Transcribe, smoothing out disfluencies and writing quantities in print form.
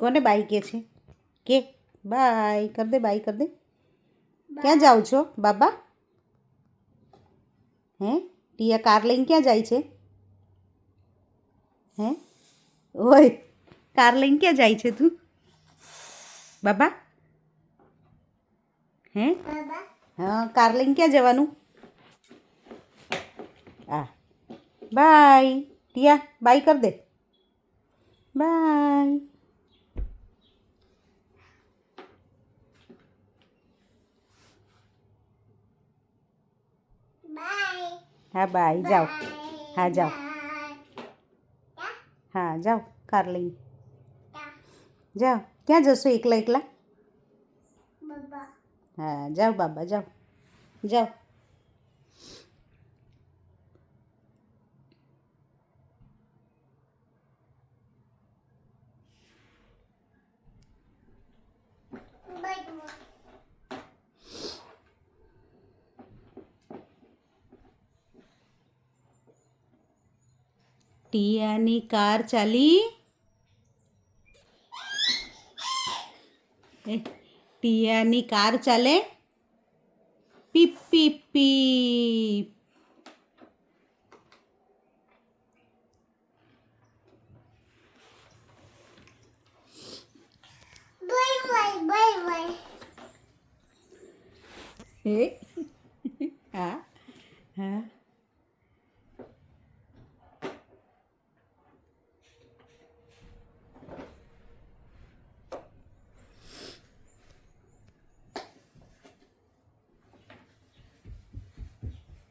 કોને બાય કે બાય કર દે, બાય કર દે. ક્યાં જાઓ છો બાબા? હે ટીયા કાર લઈને ક્યાં જાય છે? હે ઓય કાર લઈને ક્યાં જાય છે તું બાબા? હે હા, કાર લઈને ક્યાં જવાનું? આ બાય ટીયા, બાય કર દે, બાય. હા બાય, જાઓ. હા જાઓ, હા જાઓ કાર લઈને જાઓ. ક્યાં જશો એકલા એકલા? હા જાઓ બાબા, જાઓ જાઓ. ટીયાની કાર ચાલી. ટીયાની કાર ચાલે. પીપ પીપ પીપ. હે